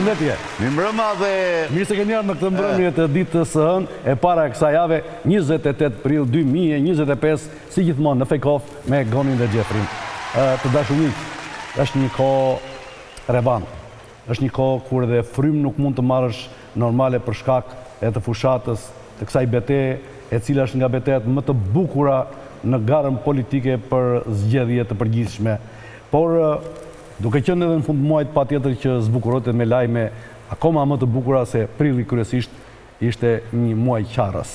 Përshëndetje. Mirëmbrëma dhe... Mirë se keni ardhur në këtë mbrëmje të ditës së hënë e para e kësaj jave, 28 prill 2025, si gjithmonë në Fake Off me Gonin dhe Gjefrin. Të dashur miq, është një kohë revan. Është një kohë kur edhe frym nuk mund të marrësh normale për shkak e të fushatës të kësaj betejë, e cila është nga betejat më të bukura në garën politike për zgjedhje të përgjithshme. Por duke qenë edhe në fund muajit patjetër që zbukurohet me lajme akoma më të bukura se prilli kryesisht ishte një muaj qarrës.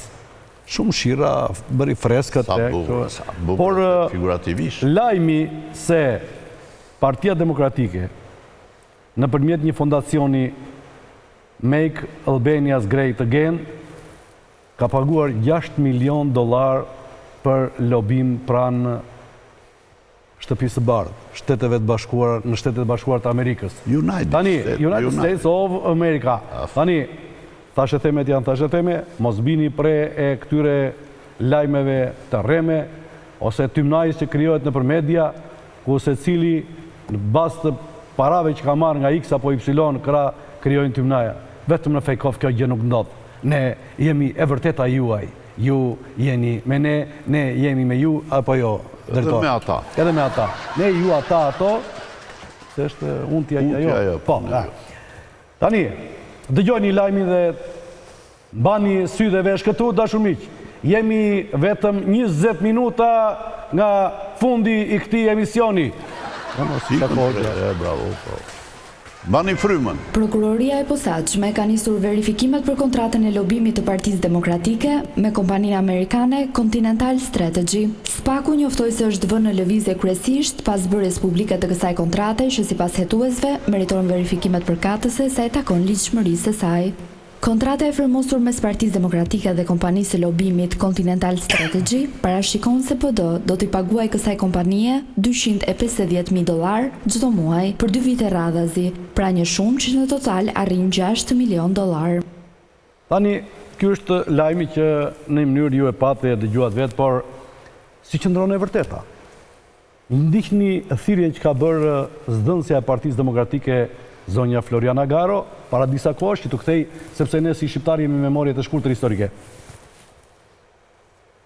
Shumë shira, bëri freskët. Sa bukur, figurativisht. Lajmi se Partia Demokratike nëpërmjet një fondacioni Make Albania's Great Again ka paguar $6 milion për lobim pranë Shtëpisë së Bardhë, Shteteve të Bashkuara, në Shtetet e Bashkuara të Amerikës. United States of America. Tani, thashë themet janë thashë theme, mos bini pre e këtyre lajmeve të rreme, ose tymnajës që krijohet nëpër media, ku secili në bazë të parave që ka marrë nga X apo Y krijojnë tymnaja. Vetëm në Fake Off kjo gjë nuk ndodh. Ne jemi e vërteta juaj. Ju jeni me ne, ne jemi me ju, apo jo? Edhe me ata. Edhe me ata. Ne ju ata ato, se është untja jo. Po, tani, dëgjoni lajmin dhe bani sy dhe vesh këtu, dashur miq. Jemi vetëm 20 minuta nga fundi i këtij emisioni. Bravo. Bani frymën. Prokuroria e posaçme ka nisur verifikimet për kontratën e lobimit të Partisë Demokratike me kompaninë amerikane Continental Strategy. Spaku njoftoi se është vënë në lëvizje kryesisht pas bërjes publike të kësaj kontrate që sipas hetuesve meriton verifikimet përkatëse sa e takon ligjshmërisë së saj. Kontrata e firmosur mes Partisë Demokratike dhe kompanisë së lobimit Continental Strategy parashikon se PD do t'i paguajë kësaj kompanie $250.000 çdo muaj për 2 vite radhazi, pra një shumë që në total arrin $6 milion. Tani, ky është lajmi që në mënyrë ju e patë e dëgjuat vetë, por si qëndron e vërteta. Ndiqni thirrjen që ka bërë zëdhënësja e Partisë Demokratike zonja Floriana Garo, para disa kohësh që të kthej, sepse ne si shqiptarë jemi memorie të shkurtër historike.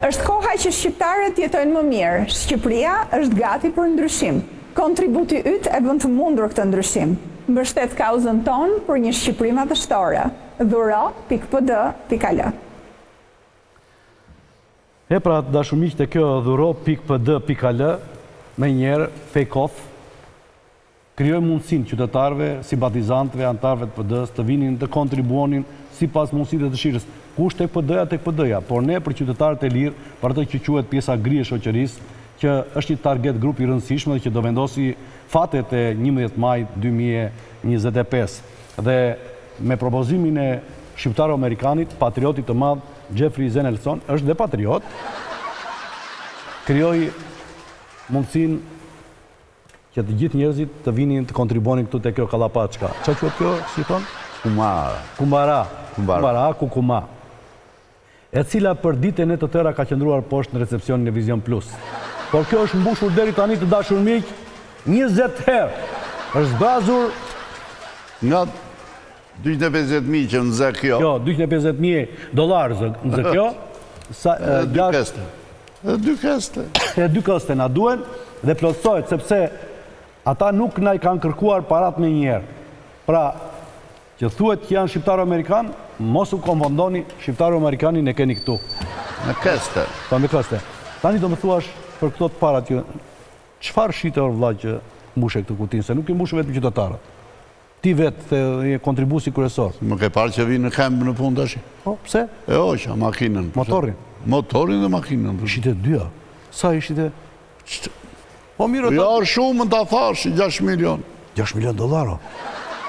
Është koha që shqiptarët jetojnë më mirë. Shqipëria është gati për ndryshim. Kontributi yt e bën të mundur këtë ndryshim. Mbështet kauzën tonë për një Shqipëri madhështore. dhuro.pd.al. E pra, dashur miq, te kjo dhuro.pd.al, me njerë Fake Off krijoj mundësinë qytetarëve, simpatizantëve, antarëve të PD-s të vinin të kontribuonin sipas mundësive të dëshirës. Kush tek PD-ja, tek PD-ja, por ne për qytetarët e lirë, për atë që quhet pjesa gri e shoqërisë, që është një target grup i rëndësishëm dhe që do vendosi fatet e 11 maj 2025. Dhe me propozimin e shqiptaro-amerikanit, patriotit të madh Jeffrey Zenelson, është dhe patriot, krijoi mundësinë që të gjithë njerëzit të vinin të kontribuonin këtu te kjo kallapaçka. Çfarë quhet kjo, si thon? Kumbara, kukuma. E cila për ditën e të tëra ka qëndruar poshtë në recepcionin e Vision Plus. Por kjo është mbushur deri tani, të dashur miq, 20 herë. Është zbrazur nga 250.000 që nxe kjo. Jo, $250.000 nxe kjo. Sa dy këste. E dy këste na duhen dhe plotësohet sepse ata nuk na i kanë kërkuar parat me njerë. Pra, që thuhet që janë shqiptaro-amerikan, mos u konfondoni, shqiptaro-amerikanin e keni këtu. Në këste. Pa me këste. Tani do më thuash për këto të parat që çfarë shite orë vlla që mbushe këtë kutinë, se nuk i mbushe vetëm qytetarët. Ti vetë je kontribuesi kryesor. Më ke parë që vinë në këmbë në punë tash? Po, pse? E hoqa makinën. Motorin. Motorin dhe makinën. Ishite dyja. Sa ishite? Po mirë, ja shumë ta thash, $6 milion. $6 milion.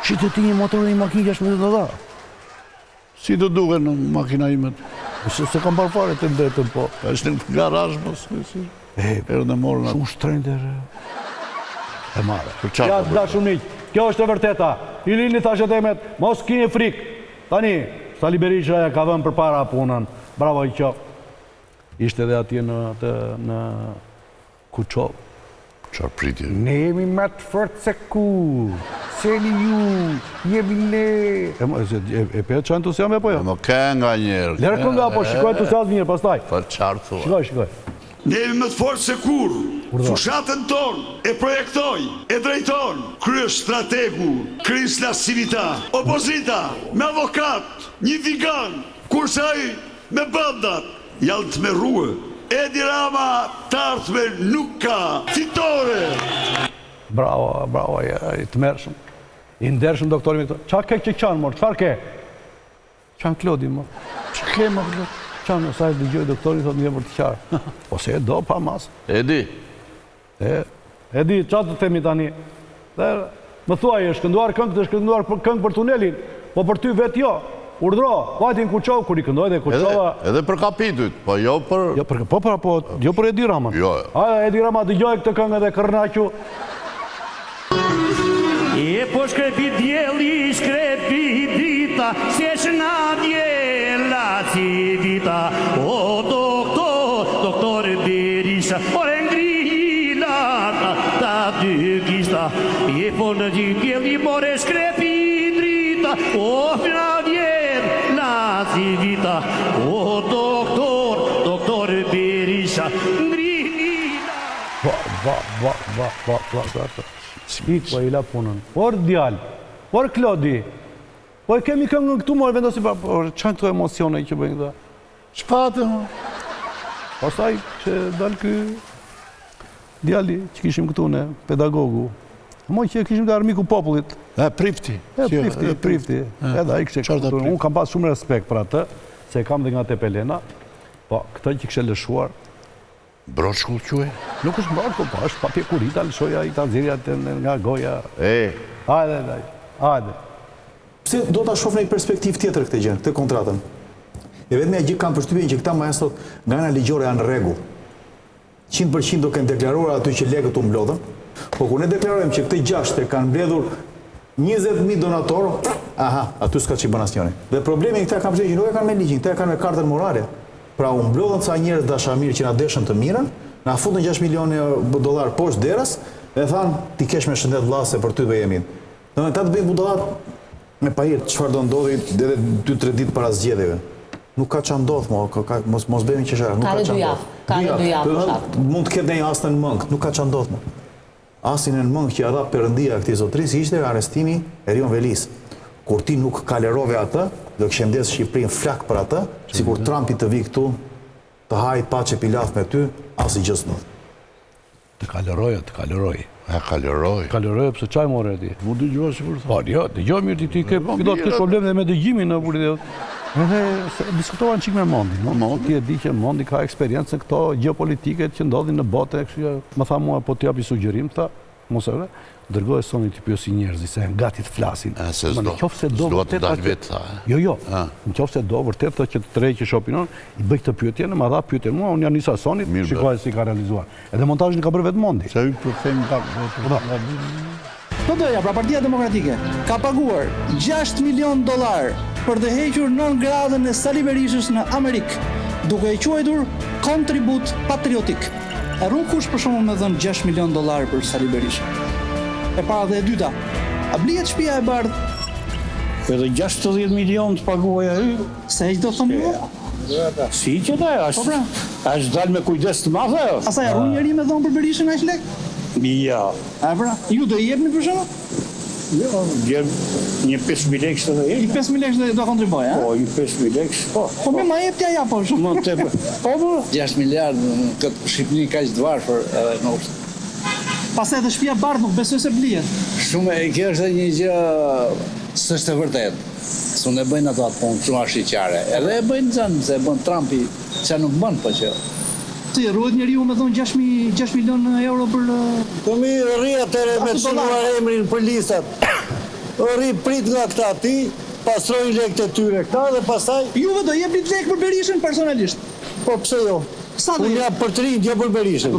Shite ti një motor dhe një makinë $6 milion. Si të duke në makina imet? Se kam parë fare të mbetën, po. Është në garazh, mos. Shumë shtrenjtë. E marrë. Ja, dashur miq, kjo është e vërteta. I lini thashë temet, mos keni frikë. Tani, Sali Berisha ka vënë përpara punën. Bravo i qoftë. Ishte edhe atje në Kuçov. Çfarë pritje? Ne jemi më të fortë se ku. Celi ju, jemi ne. E pe që entusiasme po jo? Më ke nga njerë. Lërë kënga, po shikoj entusiasme mirë, pastaj. Për qartë thua. Shikoj. Ne jemi më të fortë se kur. Fushatën ton e projektoj, e drejton. Krye strategu, Kris Lasivita, opozita, me avokat, një vigan, kurse ai me bandat, janë të merruë. Edi Rama tartme nuk ka fitore. Bravo, i të mërshëm. I ndershëm doktori me këto. Qa ke që qanë, mor? Qfar ke? Qanë Klodi, mor? Që ke, mor? Qanë, sa e dëgjoj doktori, thot një për të qarë. Po se e do, pa mas. Edi? Edi, qa të themi tani? Më thuaj, e shkënduar këngë, të shkënduar këngë për tunelin, po për ty vetë jo. Urdhro, vajtin Kuqov, kur i këndoj dhe Kuqova... Edhe për kapitut, po jo për... Jo për Edi Rama. Jo. Aja, Edi Rama, dëgjoj këtë këngë dhe kërnaqu. E po shkrepi djeli, shkrepi dita, se shna djela civita. O doktor Berisha, ore ngrila ta dy kista. E po në djeli, more shkrepi drita, o shna djela civita. O doktor Berisha, ngrila. Ik, po i la punën. Por djallë, por Klodi, po e kemi këngën këtu, mojë vendosi, por qanë këto emocione që bëjnë këta? Shpate, më. Pastaj që dalë kë djalli që kishim këtu në pedagogu, mojë që kishim të armiku popullit. Prifti. Prifti. Edhe a i kështë këtu. Unë kam pas shumë respekt për atë, se kam dhe nga te Pelena, po këta që kështë lëshuar, Broçkull quaj? nuk është mbarko, po është papje kurita, lëshoja i tanzirja nga goja. Hajde. Pse do ta shoh në një perspektivë tjetër këtë gjë, këtë kontratën? E vetëm gjë kam përshtypjen që këta maestrot nga ana ligjore janë në rregull. 100% do kanë deklaruar aty që lekët u mblodhen, po kur ne deklarojmë që këtë 6 kanë mbledhur 20.000 donator, aty s'ka ç'i bën asnjëri. Dhe problemi këta kam përshtypjen që nuk e kanë me ligjin, këta e kanë me kartën morale. Pra u mblodhen ca njerëz dashamir që na dëshën të mirën, na futën $6 milionë poshtë derës dhe thanë ti kesh me shëndet vllase për ty do jemi. Domethënë ata të bëjnë budallat me pajër çfarë do ndodhi edhe 2-3 ditë para zgjedhjeve. Nuk ka ç'a ndodh, mos bëjmë qeshara, nuk ka ç'a ndodh. Ka 2 javë. Mund të ketë ndonjë ast në mëngë, nuk ka ç'a ndodh. Asin në mëngë që dha Perëndia këtij zotërisë ishte arrestimi Erion Velis. Kur ti nuk kalerove atë, do kishte ndes Shqipërinë flak për atë, sikur Trumpi të vi këtu, të haj paçe pilaf me ty, asnjë gjë s'ndodh. Të kaleroj. Kaleroj, pëse qaj more ti? Mu dëgjua si kur Po, jo, dëgjoj mirë ti ke do të kesh problem dhe me dëgjimin në burit. Edhe diskutovan qik me Mondi. Ti e di që Mondi ka eksperiencë në këto geopolitike që ndodhin në bote. Më tha mua, po të japi sugjerim, tha, mos e vre, dërgoj soni të pjosi njerëzi, se janë gati të flasin. Se s'do të dalë vetë, tha. Jo, në qofë se do, vërtet të që të tërheqësh opinon, i bëj këtë pyetje, ma dha pyetje mua, unë janë njësa sonit, shikoj si ka realizuar. Edhe montajnë ka bërë vetë Mondi. Se ju përthejmë PD-ja, pra Partia Demokratike, ka paguar $6 milion për të hequr 9 gradën e Sali Berishës në Amerikë, duke e quajtur kontribut patriotik. E rrugë kush për shembull më dhën $6 milion për Sali Berishë. E para dhe e dyta, a blihet shtëpia e bardhë? Edhe 60 milion të paguaj ai. Se do të thonë? Si që da, është dalë me kujdes të madhe. Asaj arru njeri me dhonë për Berishën aq lek? Ja. A pra, ju do i jepni për shembull? Jo, jep një 5.000 lekë të dhe jep. 5.000 lekë do kontriboj, a? Po, një 5.000 lekë, po. Po me ma jep t'ja ja, po shumë. Po, 6 miliard në këtë Shqipëni ka që dvarë edhe në ushtë. Pas edhe shtëpia bardhë nuk besoj se blihet. Shumë e kjo është një gjë s'është e vërtet. S'unë e bëjnë ato atë punë shumë ashqyqare. Edhe e bëjnë zënë, se e bënë Trumpi, që nuk bënë po që. Si, rruhet njeriu me thonë 6 milion euro për... Po mirë, rri atëre me të shënuar emrin për listat. Rri prit nga këta ti, pastrojnë lekët e tyre këta dhe pastaj... Juve do jepni lekë për Berishën personalisht? Po pse jo? Unë jam për të rinjë, jam për Berishën.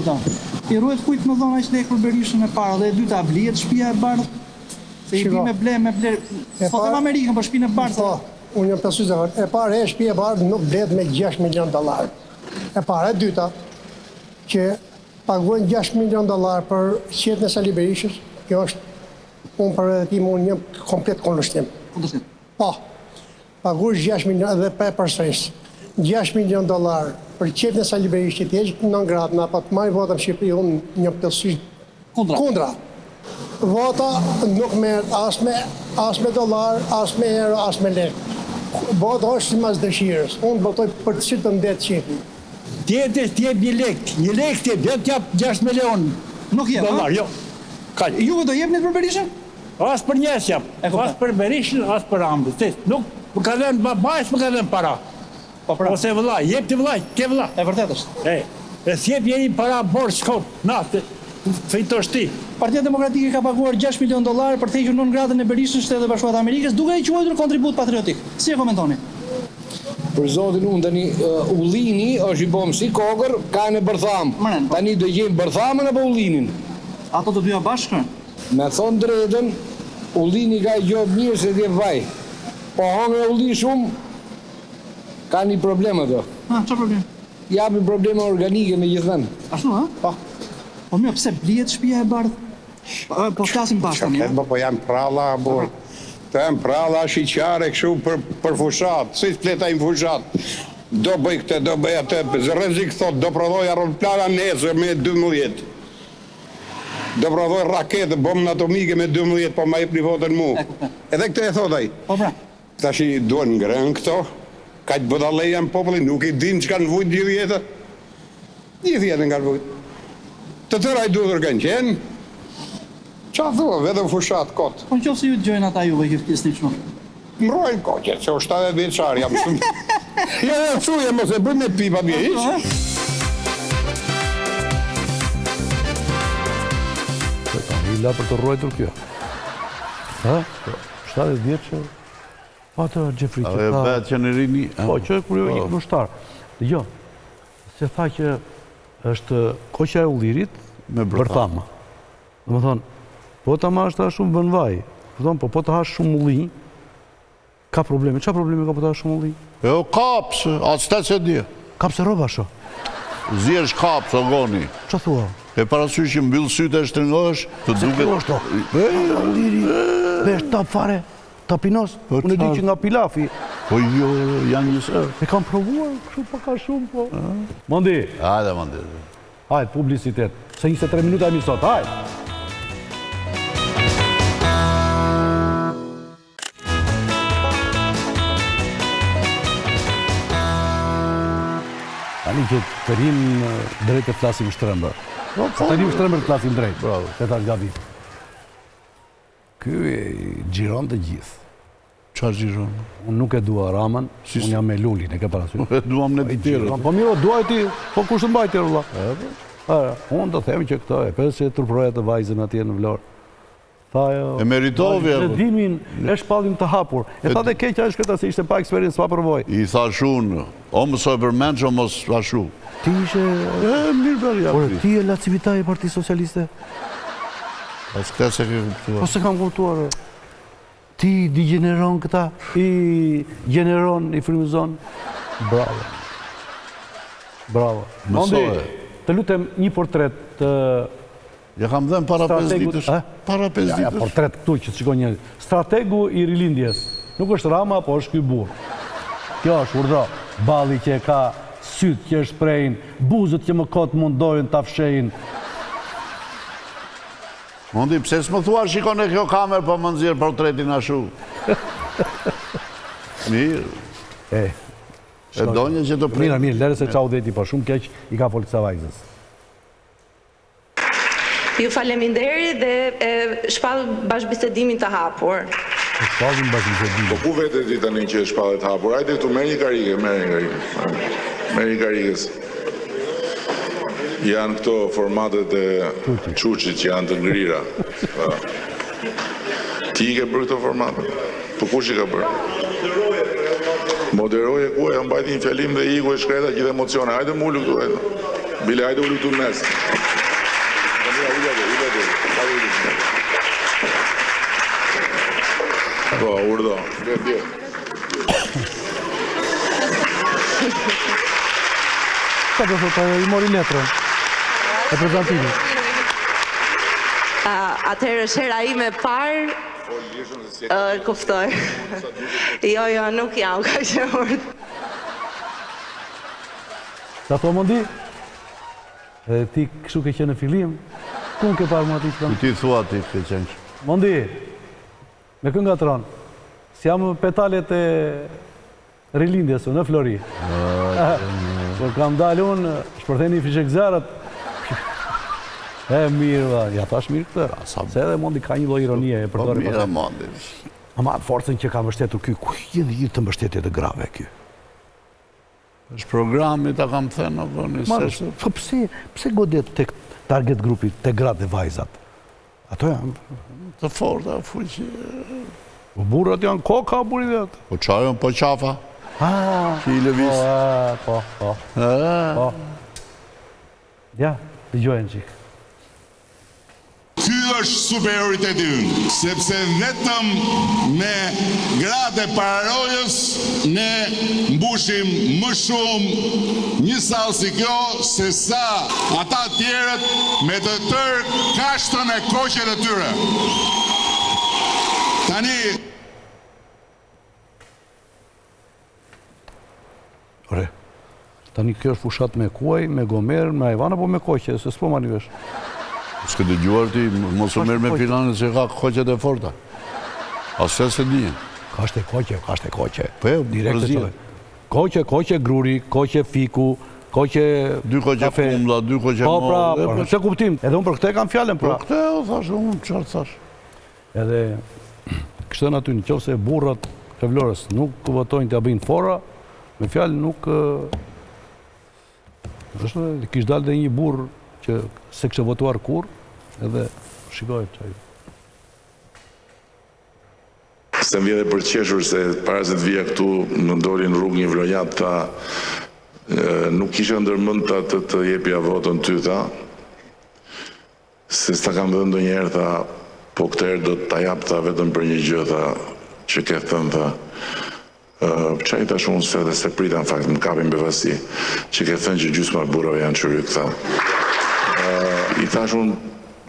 I rruhet kujt më thonë aq lekë për Berishën e para dhe e dyta, blihet shtëpia e bardhë? Se i bi me ble... Po them Amerikën, po shtëpinë e bardhë. Po, unë jam të syzëvat. E para e shtëpia e bardhë nuk blet me $6 milion. E para e dyta, që paguajnë $6 milion për qytetin e Sali Berishës, kjo është unë për edhe tim unë një komplet kundërshtim. Po, pagush 6 milion dhe përsëris, $6 milion për qefën e Sali Berishit, heqë non grata, apo të marrë vota në Shqipëri, unë një pëtësisht kundra. Vota nuk merët as me dollar, as me euro, as me lek. Vota është si mas dëshirës. Unë votoj për të si të ndetë qefën. Tjep një lek tjep, dhe t'jap 6 milion. Nuk jep, dollar, jo. Juve do jepni për Berishën? As për njës jap, as për Berishën, as për Ambës. Nuk më ka dhenë, bajs më ka dhenë para. Ose vëllaj, jep të vëllaj, ke vëllaj. E vërtet është. E s'jep njeri para borë shkop, na, fejtosh ti. Partia Demokratike ka paguar $6 milion për të hequr non gradën e Berishës në Shtetet e Bashkuara të Amerikës, duke i quajtur kontribut patriotik. Si e komentoni? Për zotin unë tani Ullini është i bom si kokër, ka në bërtham. Tani do gjem bërthamën apo Ullinin? Ato të dyja bashkë? Me thonë drejtën, Ullini ka i gjobë mirë se t'jep vaj. Po hongë Ulli shumë, ka një problem ato. Qa problem? Japin probleme organike me gjithënë. Ashtu, ha? Po. Po mirë, pse blihet shtëpia e bardhë? Po flasim bashkë tani. Po jam pralla, burr. Të jam pralla shiqare kështu për fushat. Si t'fletajnë fushat. Do bëj këtë, do bëj atë. Rrezik thot, do prodhoj aeroplana nesër me 12. Do prodhoj raketë, bombë atomike me 12, po ma jep një votën mu. Edhe këtë e thot ai. Po pra. Tash i duan ngrën këto. Ka të bëdalej janë populli, nuk i din që kanë vujt gjithë jetë. Gjithë jetën kanë vujt. Të tëra i duhet kanë qenë. Qa thua, vetëm fushat kotë. Po në qofë se ju të gjojnë ata juve këtë pjesë një shumë? Mrojnë koqet, se o 70 vjeçar jam shumë. Ja, thuja, mos e bërë me pipa bje iq. I la për të rrojtur kjo. Ha? 70 vjeçar? Pa të Gjefri që tha... A e betë që në rini? Po, që kërë jo një kështar. Jo, se tha që është koqa e Ullirit me bërthama. Dhe më thonë, po të ma është ta shumë bënvaj. Po të ha shumë Ulli, ka probleme. Qa probleme ka po të ha shumë Ulli? Jo, kapsë, asë të se dje. Kapsë e roba sho? Zjesh kapsë, o goni. Qa thua? E parasysh që mbyllë sytë e shtrëngosh, të duke... Se kjo është to? Ulliri, besh tap fare. Tapinos, unë e di që nga pilafi. Po jo, janë njësër. E kam provuar, kështu pa ka shumë, po. Mondi. Hajde, Mondi. Hajde, publicitet. Se 23 minuta e misot, hajde. Tani që të rinë drejt e flasim shtrëmbër. Të rinë shtrëmbër të flasim drejt. Bravo. Të ta nga vit. Ky gjiron të gjithë. Qa gjiron? Unë nuk e dua Ramën, unë jam me Lulin, e ke parasysh. E duam në të tjere. Po miro, dua e ti, po kushtë mbaj tjere, vëlla. Unë të them që këto e pesë që turproja të vajzën atje në Vlorë. E meritovi e... Në dimin e shpallim të hapur. E tha dhe keqa është këta se ishte pa eksperiencë, pa përvoj. I thash unë, o mësoj për menç, o mos ashu. Ti ishe... Mirë bërë jafri. Ti e la civitaj e Parti Socialiste? As këta se ke kuptuar. Po se kam kuptuar. Ti digjeneron këta, i gjeneron, i frimizon. Bravo. Bravo. Mondi, të lutem një portret të... Ja kam dhenë para 5 ditësh. Para 5 ditësh. Ja, portret këtu që të shikon një... Strategu i rilindjes. Nuk është Rama, po është ky burr. Kjo është urdhro. Balli që ka sytë që shprejnë, buzët që më kotë mundojnë të afshejnë. Mondi, pse s'më thua shikon e kjo kamerë po më nëzirë portretin ashu? Mirë. E donje që të prejnë. Mirë, lere se qau dheti, po shumë keq i ka Polica Vajzës. Ju faleminderit dhe shpall bashkëbisedimin të hapur. Shpallim bashkëbisedimin. Po ku vete ti tani që shpallet hapur? Hajde këtu, merr një karike, merr një karikës. Janë këto formatet e Çuçit që janë të ngrira. Ti i ke bërë këto formatet? Po kush i ka bërë? Moderoje ku e mbajti një fjalim dhe iku e shkreta gjithë emocione. Hajde mullu këtu. Bile, hajde ullu këtu në mes. Po, urdhë. Ka të thotë, i mori letrën e prezantimit. Atëherë është hera ime parë. Kuftoj. Jo, nuk jam ka që urt. Sa thua Mondi? Edhe ti kështu ke qenë në fillim? Ku ke parë mua ti që Ti thua ti ke qenë. Mondi, me kënë ngatron? Si jam petalet e rilindjes në Flori. Por kam dalë unë, shpërtheni i fishek zërët. E mirë, ja thash mirë këtë. Se edhe Mondi ka një lloj ironie e përdore. Po mirë Mondi. Ama forcën që ka mbështetur ky, ku jenë gjithë të mbështetje të grave ky? Është programi ta kam thënë apo nëse. Po pse godet tek target grupi, tek gratë dhe vajzat? Ato janë të forta, fuqi. Burrat janë koka, burit atë. Po çfarë janë po qafa? Që i lëviz. Po. Ja, dëgjojnë qik. Ky është superioriteti ynë, sepse vetëm me gratë e pararojës ne mbushim më shumë një sallë si kjo se sa ata tjerët me të tërë kashtën e koqet e tyre. Tani Ore, tani kjo është fushat me kuaj, me gomer, me ajvan apo me koqe, se s'po ma një është. S'ke dëgjuar ti, mos u merr me filanin se ka koqet e forta. Ase se dijen. Ka shte koqe. Po, direkte. Koqe gruri, koqe fiku, koqe dy koqe kumlla, dy koqe mollë. Po, pra, se kuptim. Edhe unë për këtë kam fjalën, pra. Po këtë o thash, unë çfarë thash. Edhe kështën aty në qoftë se burrat e Vlorës nuk votojnë t'ia bëjnë fora, me fjalë nuk kish dalë dhe një burr që se kështë votuar kur, edhe shikoj që Se më vjen e përqeshur se para se të vija këtu më ndoli në rrugë një vlorjat, tha nuk kisha ndërmend të jepja votën ty, tha, se s'ta kam dhënë ndonjëherë, tha, po këtë herë do ta jap, tha, vetëm për një gjë, tha, që ke thënë, tha. Çaj tash unë se prita në fakt, më kapin bevasi, që ke thënë që gjysma e burrave janë çyryk, tha. I thash unë,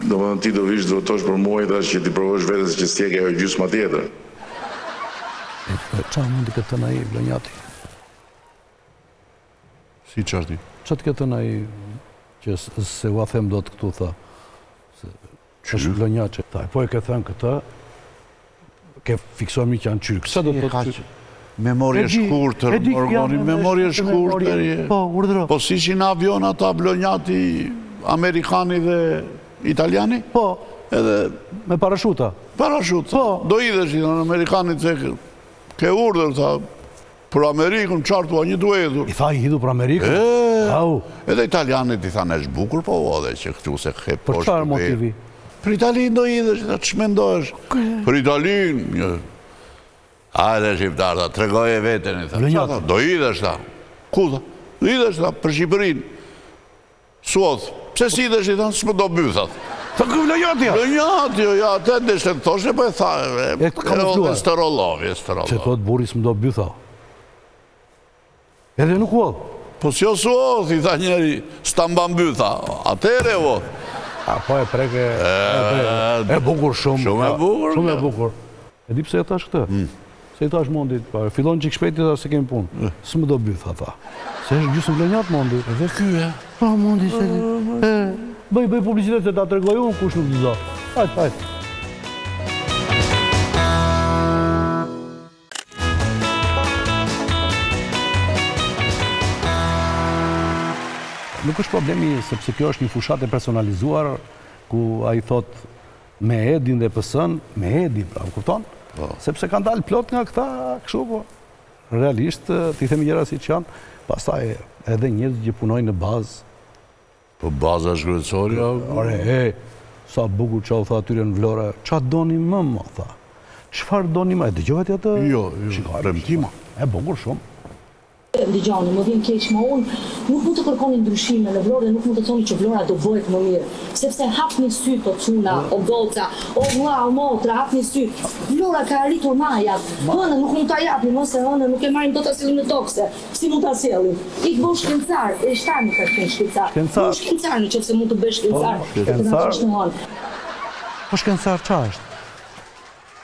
domethënë ti do vish të votosh për mua, i thash që ti provosh vetes që s'jek ajo gjysma tjetër. Çfarë mundi këtë thënë ai Vlonjati? Si çfarë ti? Çfarë këtë thënë ai që se ua them dot këtu, tha. Është Vlonjati, tha. Po e ke thënë këtë, ke fiksuar mi që janë çyrk. Sa do të thotë? Memorje shkurtër, Morgoni, memorje shkurtër. Po, urdhëro. Po si ishin avion ata Vlonjati, amerikani dhe italiani? Po. Edhe me parashuta. Parashut. Po. Do idhesh i në amerikanit se ke urdhër, tha, për Amerikën, qartua një duedhur. I tha i hidhu për Amerikën? Edhe italianit i thanë është bukur, po edhe që këtu se ke poshtë. Për çfarë motivi? Për Italinë do idhesh, ta çmendohesh. Për Italinë. Hajde shqiptar, ta tregoje veten, i tha. Do idhesh, ta. Ku, tha? Do idhesh, ta, për Shqipërinë. Suoth, pse si idhesh, i tha, s'më do bythat. Tha kë Vlonjatja? Vlonjatja, ja, atë deshte të thoshe, po e tha, që thot burri s'më do bytha. Edhe nuk uodh. Po s'jo suoth, i tha njeri, s'ta mban bytha, atere uodh. Po e preke, e bukur shumë. Shumë e bukur. Shumë e bukur. E di pse e thash këtë? Se i thash Mondit, fillon qik shpejti dhe se kemi punë. S'më do bytha, tha. Se është gjysmë Vlonjat, Mondi. Edhe ky, e? Po, Mondi, se di. Bëj publicitet se ta tregoj unë, kush nuk të do. Hajt. Nuk është problemi, sepse kjo është një fushat e personalizuar, ku a i thot me Edin dhe pësën, me Edin, pra, më kupton? Sepse kanë dalë plot nga këta, kështu, po. Realisht, t'i themi gjëra si që janë, pastaj edhe njerëz që punojnë në bazë. Po baza shkretësorja? Ore, sa bukur që u tha atyre në Vlora, qa doni më, tha. Çfarë doni më? E dëgjovat atë? Jo, premtima. E bukur shumë. Ndigjoni, më vjen keq më unë, nuk mund të kërkoni ndryshime në Vlorë dhe nuk mund të thoni që Vlora do bëhet më mirë. Sepse hapni sy o çuna, o goca, o vlla, o motra, hapni sy. Vlora ka arritur majat. Hënë nuk mund ta japim, ose hënë nuk e marrim dot asilin në tokse. Si mund ta sjellim? Ik bëu shkencar, e shtani ka qenë shkencar. Shkencar nëse mund të bësh shkencar. Po shkencëtar qa është?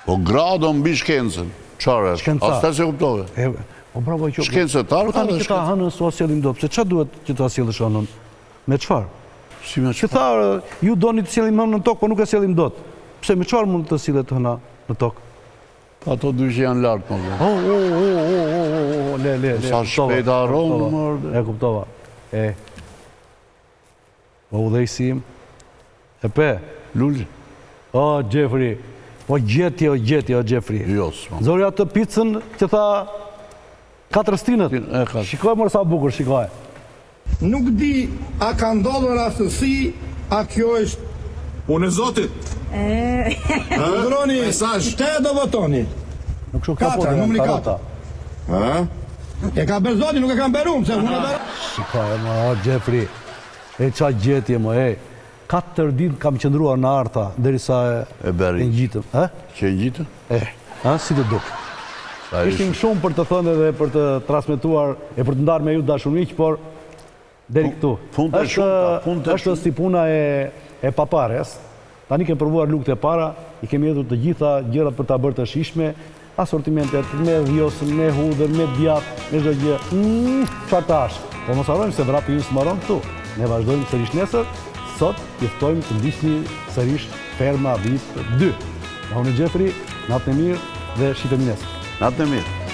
Po grado mbi shkencën. Qarë është? Shkencëtar. Asta se kuptove. Po bravo që... Shkencëtar ka dhe shkencëtar. Po tani që ta hënën sua sjellim dot, pse qa duhet që ta sjellësh hënën? Me qfarë? Si me që tha, ju doni të sjellim hënën në tokë, po nuk e sjellim dot. Pse me qfarë mund të sillet hëna në tokë? Ato dy që janë lartë, më dhe. Le. Sa shpejt aronë, mërë. E kuptova. Po udhejsim. E pe. Lulli. O, Gjefri. Po gjeti, o Gjefri. Jo, s'ma. Zori atë picën që tha 4 stinët. Shikoj mërë sa bukur, shikoj. Nuk di a ka ndodhur rastësi, a kjo është punë e Zotit. Ndroni, shte do votoni. Nuk shumë ka numri 4. E ka bërë Zoti, nuk e ka bërë unë, se unë e bërë. Shikoj, o Gjefri. E qa gjetje, më 4 ditë kam qëndruar në arta, derisa e ngjitëm. Që e ngjitëm? Si të duk. Ishtim shumë për të thënë dhe për të transmetuar e për të ndarë me ju dashuriq, por deri këtu. Është si puna e papares. Tani kemë provuar lukët e para, i kemi hedhur të gjitha gjërat për ta bërë të shijshme, asortimentet me vjosën, me hudhër, me djath, me çdo gjë. Çfarë tash? Po mos harrojmë se vrapi ju s'mbaron këtu. Ne vazhdojmë sërish nesër. Sot jeftojmë të ndiqni sërish Ferma Vit 2. Unë Gjefri, natën e mirë dhe shitemi nesër. Natën e mirë.